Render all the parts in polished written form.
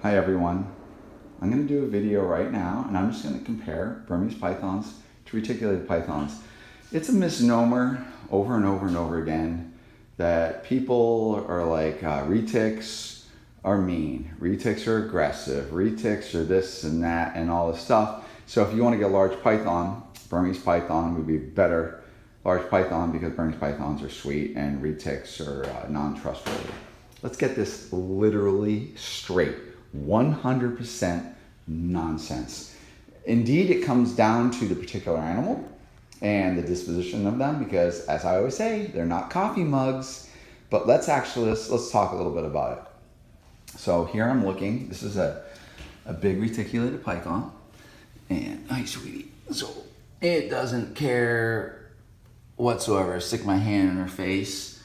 Hi everyone. I'm going to do a video right now and I'm just going to compare Burmese pythons to reticulated pythons. It's a misnomer over and over and over again that people are like retics are mean, retics are aggressive, retics are this and that and all this stuff. So if you want to get a large python, Burmese python would be better large python because Burmese pythons are sweet and retics are non-trustworthy. Let's get this literally straight. 100% nonsense. Indeed, it comes down to the particular animal and the disposition of them because, as I always say, they're not coffee mugs. But let's talk a little bit about it. So here I'm looking. This is a big reticulated python. And, hi, sweetie. So it doesn't care whatsoever. Stick my hand in her face.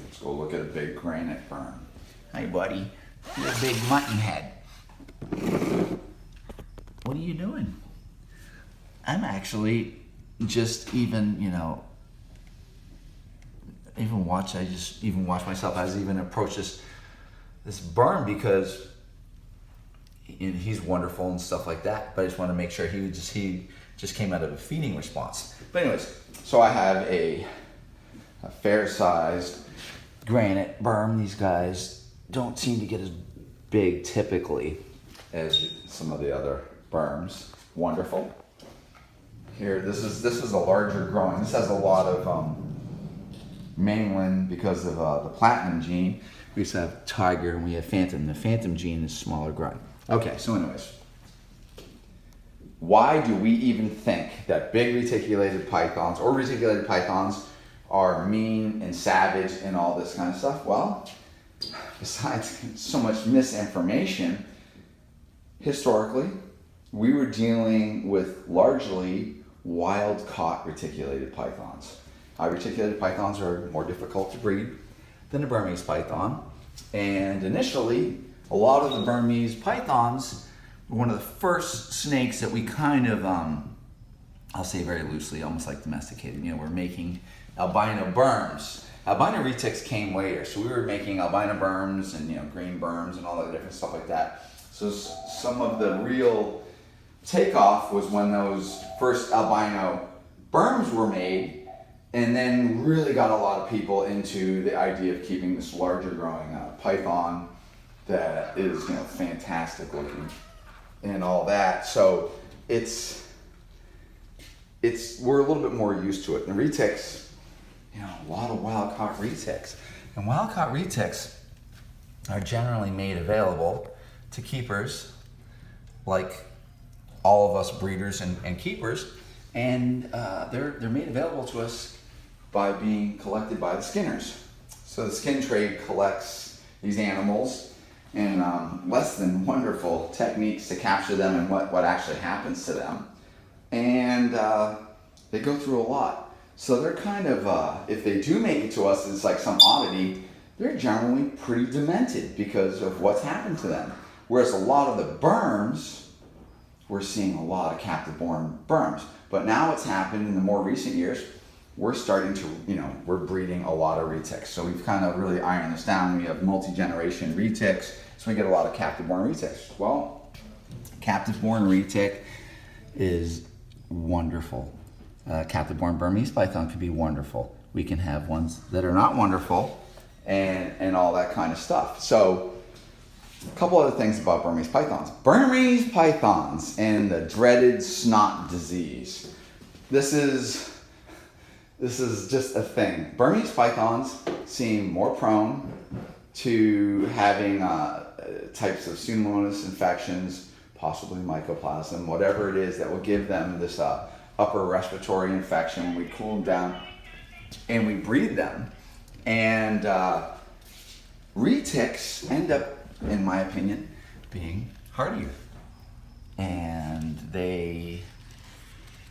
Let's go look at a big granite burn. Hi, buddy. You're a big mutton head. What are you doing? I'm actually just I just even watch myself as I even approach this burn because he's wonderful and stuff like that. But I just want to make sure he just came out of a feeding response. But anyways, so I have a fair-sized granite berm. These guys don't seem to get as big typically as some of the other berms. Wonderful. Here, this is a larger growing. This has a lot of mainland because of the platinum gene. We used to have tiger and we have phantom. The phantom gene is smaller growing. Okay, so anyways, why do we even think that big reticulated pythons or reticulated pythons are mean and savage and all this kind of stuff? Well, besides so much misinformation, historically, we were dealing with largely wild-caught reticulated pythons. Reticulated pythons are more difficult to breed than a Burmese python. And initially, a lot of the Burmese pythons were one of the first snakes that we kind of, I'll say very loosely, almost like domesticated. We're making albino berms. Albino retics came later, so we were making albino berms and green berms and all that different stuff like that. So some of the real takeoff was when those first albino berms were made, and then really got a lot of people into the idea of keeping this larger growing python that is fantastic looking and all that. So we're a little bit more used to it. And retics, a lot of wild-caught retics. And wild-caught retics are generally made available to keepers like all of us breeders and keepers. And they're made available to us by being collected by the skinners. So the skin trade collects these animals and less than wonderful techniques to capture them and what actually happens to them. And they go through a lot. So they're kind of, if they do make it to us, it's like some oddity, they're generally pretty demented because of what's happened to them. Whereas a lot of the berms, we're seeing a lot of captive-born berms. But now what's happened in the more recent years, we're starting to, we're breeding a lot of retics. So we've kind of really ironed this down. We have multi-generation retics, so we get a lot of captive-born retics. Well, captive-born retic is wonderful. Captive-born Burmese python can be wonderful. We can have ones that are not wonderful and all that kind of stuff. So a couple other things about Burmese pythons. Burmese pythons and the dreaded snot disease. This is just a thing. Burmese pythons seem more prone to having types of Pseudomonas infections, possibly mycoplasma, whatever it is that will give them this upper respiratory infection. We cool them down and we breed them. And retics end up, in my opinion, being hardier. And they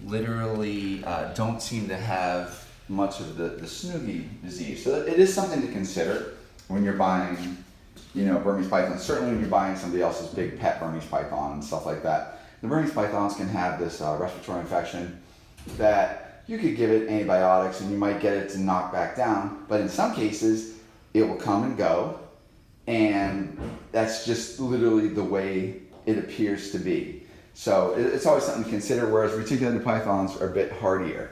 literally don't seem to have much of the snoogie disease. So it is something to consider when you're buying, Burmese pythons. Certainly when you're buying somebody else's big pet Burmese python and stuff like that. The Burmese pythons can have this respiratory infection that you could give it antibiotics and you might get it to knock back down. But in some cases, it will come and go and that's just literally the way it appears to be. So it's always something to consider, whereas reticulated pythons are a bit hardier.